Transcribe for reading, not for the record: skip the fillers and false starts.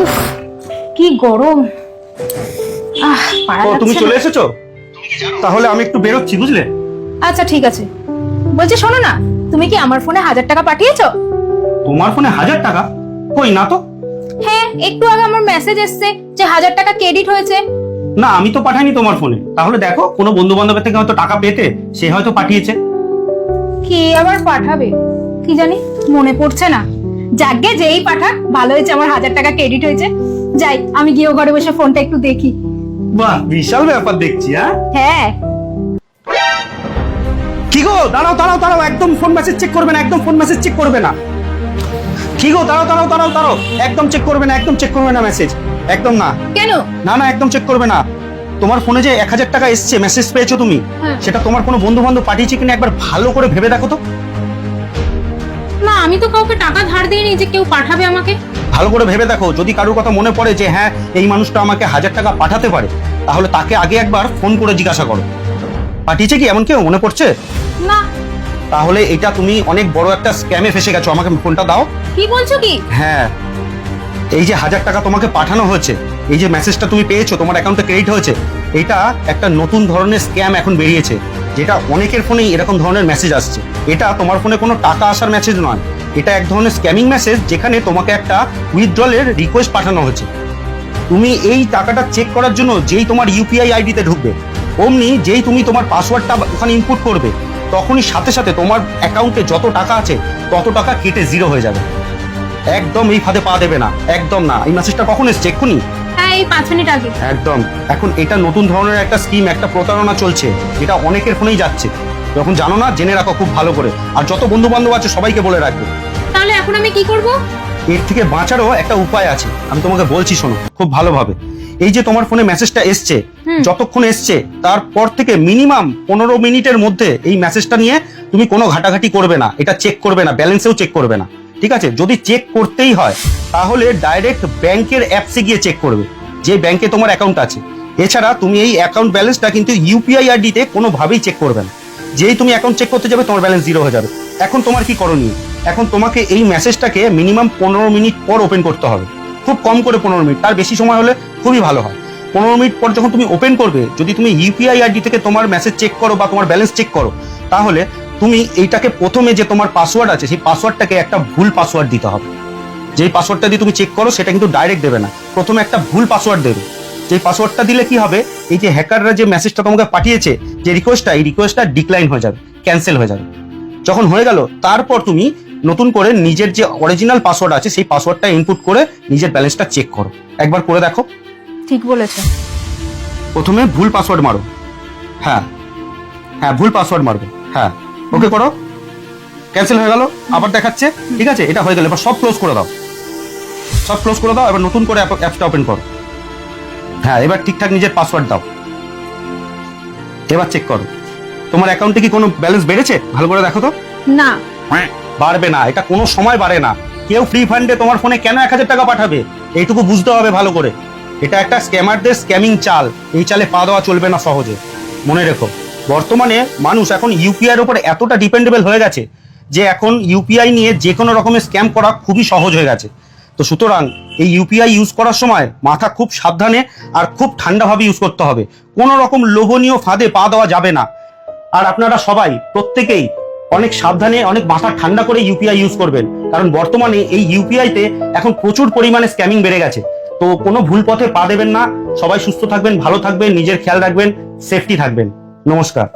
উফ, কি গরম। ও তুমি চলে এসেছো? তাহলে আমি একটু বেরোচ্ছি, বুঝলে? আচ্ছা ঠিক আছে। বলছি শোনো না, তুমি কি আমার ফোনে 1000 টাকা পাঠিয়েছো? তোমার ফোনে 1000 টাকা? কই না তো। হ্যাঁ, একটু আগে আমার মেসেজ এসেছে যে 1000 টাকা ক্রেডিট হয়েছে। না, আমি তো পাঠাইনি তোমার ফোনে। তাহলে দেখো, কোনো বন্ধু বান্ধবের থেকে হয়তো টাকা পেতে সে হয়তো পাঠিয়েছে। কে আবার পাঠাবে কি জানি, মনে পড়ছে না। যাকে যেই পাঠাক, ভালো হয়েছে আমার 1000 টাকা ক্রেডিট হয়েছে। যাই, আমি গিয়ে ঘরে বসে ফোনটা একটু দেখি। বাহ, বিশাল ব্যাপার দেখছি। হ্যাঁ। কি গো, দাঁড়াও দাঁড়াও দাঁড়াও, একদম ফোন মেসেজ চেক করবে না, একদম ফোন মেসেজ চেক করবে না। কি গো, দাঁড়াও দাঁড়াও দাঁড়াও দাঁড়াও, একদম চেক করবে না, একদম চেক করবে না মেসেজ, একদম না। কেন? না না, একদম চেক করবে না। তোমার ফোনে যে 1000 টাকা এসছে, মেসেজ পেয়েছো তুমি, সেটা তোমার কোনো বন্ধু বান্ধব পাঠিয়েছে কিনা একবার ভালো করে ভেবে দেখো তো। না, আমি তো কাউকে টাকা ধার দিইনি যে কেউ পাঠাবে আমাকে। ভালো করে ভেবে দেখো, যদি কারোর কথা মনে পড়ে যে হ্যাঁ এই মানুষটা আমাকে 1000 টাকা পাঠাতে পারে, তাহলে তাকে আগে একবার ফোন করে জিজ্ঞাসা করো পাঠিয়েছে কি, এমন কেউ মনে পড়ছে? না। তাহলে এটা তুমি অনেক বড় একটা স্ক্যামে ফেসে গেছো। আমাকে ফোনটা দাও। কি বলছো কি? হ্যাঁ, এই যে 1000 টাকা তোমাকে পাঠানো হয়েছে, এই যে মেসেজটা তুমি পেয়েছো, তোমার অ্যাকাউন্টে ক্রেডিট হয়েছে, এটা একটা নতুন ধরনের স্ক্যাম এখন বেরিয়েছে, যেটা অনেকের ফোনেই এরকম ধরনের মেসেজ আসছে। এটা তোমার ফোনে কোনো টাকা আসার মেসেজ নয়, এটা এক ধরনের স্ক্যামিং মেসেজ, যেখানে তোমাকে একটা উইথড্রলের রিকোয়েস্ট পাঠানো হয়েছে। তুমি এই টাকাটা চেক করার জন্য যেই তোমার ইউপিআই আইডিতে ঢুকবে, অমনি যেই তুমি তোমার পাসওয়ার্ডটা ওখানে ইনপুট করবে, তখনই সাথে সাথে তোমার অ্যাকাউন্টে যত টাকা আছে তত টাকা কেটে জিরো হয়ে যাবে। একদম এই ফাঁদে পা দেবে না, একদম না। এই মেসেজটা কখন এসছে? এক্ষুনি? হ্যাঁ, এই 5 মিনিট আগে। একদম। এখন এটা নতুন ধরনের একটা স্কিম, একটা প্রতারণা চলছে, যেটা অনেকের ফোনেই যাচ্ছে। যখন জানো না, জেনে রাখো খুব ভালো করে, আর যত বন্ধু বান্ধব আছে সবাইকে বলে রাখবে। তাহলে এখন আমি কি করব? এর থেকে বাঁচারও একটা উপায় আছে, আমি তোমাকে বলছি, শোনো খুব ভালোভাবে। এই যে তোমার ফোনে মেসেজটা এসছে, যতক্ষণ এসছে তারপর থেকে মিনিমাম 15 মিনিটের মধ্যে এই মেসেজটা নিয়ে তুমি কোনো ঘাটাঘাটি করবে না, এটা চেক করবে না, ব্যালেন্সেও চেক করবে না, ঠিক আছে? যদি চেক করতেই হয় তাহলে ডাইরেক্ট ব্যাংকের অ্যাপসে গিয়ে চেক করবে, যে ব্যাংকে তোমার অ্যাকাউন্ট আছে। এছাড়া তুমি এই অ্যাকাউন্ট ব্যালেন্সটা কিন্তু ইউপিআই আইডিতে কোনোভাবেই চেক করবে না। যেই তুমি অ্যাকাউন্ট চেক করতে যাবে, তোমার ব্যালেন্স জিরো হয়ে যাবে। এখন তোমার কি করণীয়? এখন তোমাকে এই মেসেজটাকে মিনিমাম 15 মিনিট পর ওপেন করতে হবে, খুব কম করে 15 মিনিট, তার বেশি সময় হলে খুবই ভালো হয়। 15 মিনিট পর যখন তুমি ওপেন করবে, যদি তুমি ইউপিআই আইডি থেকে তোমার মেসেজ চেক করো বা তোমার ব্যালেন্স চেক করো, তাহলে তুমি এইটাকে প্রথমে যে তোমার পাসওয়ার্ড আছে, সেই পাসওয়ার্ডটাকে একটা ভুল পাসওয়ার্ড দিতে হবে। যেই পাসওয়ার্ডটা দিয়ে তুমি চেক করো, সেটা কিন্তু ডাইরেক্ট দেবে না, প্রথমে একটা ভুল পাসওয়ার্ড দেবে। যে পাসওয়ার্ডটা দিলে কি হবে, এই যে হ্যাকাররা যে মেসেজটা তোমাকে পাঠিয়েছে, যে রিকোয়েস্টটা, এই রিকোয়েস্টটা ডিক্লাইন হয়ে যাবে, ক্যান্সেল হয়ে যাবে। যখন হয়ে গেল, তারপর তুমি নতুন করে নিজের যে অরিজিনাল পাসওয়ার্ড আছে, সেই পাসওয়ার্ডটা ইনপুট করে নিজের ব্যালেন্সটা চেক করো। একবার করে দেখো। ঠিক বলেছো। প্রথমে ভুল পাসওয়ার্ড মারো। হ্যাঁ হ্যাঁ, ভুল পাসওয়ার্ড মারবে। হ্যাঁ, ওকে করো। ক্যান্সেল হয়ে গেল, আবার দেখাচ্ছে। ঠিক আছে, এটা হয়ে গেল। এবার সব ক্লোজ করে দাও, সব ক্লোজ করে দাও। এবার নতুন করে অ্যাপসটা ওপেন করো। হ্যাঁ, এবার ঠিকঠাক নিজের পাসওয়ার্ড দাও। এবার চেক করো তোমার অ্যাকাউন্টে কি কোনো ব্যালেন্স বেড়েছে, ভালো করে দেখো তো। না, বাড়বে না, এটা কোনো সময় বাড়ে না। কেউ ফ্রি ফান্ডে তোমার ফোনে কেন 1000 টাকা পাঠাবে, এইটুকু বুঝতে হবে ভালো করে। এটা একটা স্ক্যামারদের স্ক্যামিং চাল, এই চালে পা দেওয়া চলবে না সহজে, মনে রেখো। বর্তমানে মানুষ এখন ইউপিআই এর উপর এতটা ডিপেন্ডেবল হয়ে গেছে যে এখন ইউপিআই নিয়ে যে কোনো রকমের স্ক্যাম করা খুবই সহজ হয়ে গেছে। তো সুতরাং এই ইউপিআই ইউজ করার সময় মাথা খুব সাবধানে আর খুব ঠান্ডাভাবে ইউজ করতে হবে। কোনো রকম লোভনীয় ফাঁদে পা দেওয়া যাবে না। আর আপনারা সবাই প্রত্যেকেই অনেক সাবধানে, অনেক মাথা ঠান্ডা করে ইউপিআই ইউজ করবেন, কারণ বর্তমানে এই ইউপিআইতে এখন প্রচুর পরিমাণে স্ক্যামিং বেড়ে গেছে। তো কোনো ভুল পথে পা দেবেন না। সবাই সুস্থ থাকবেন, ভালো থাকবেন, নিজের খেয়াল রাখবেন, সেফটি থাকবেন। নমস্কার।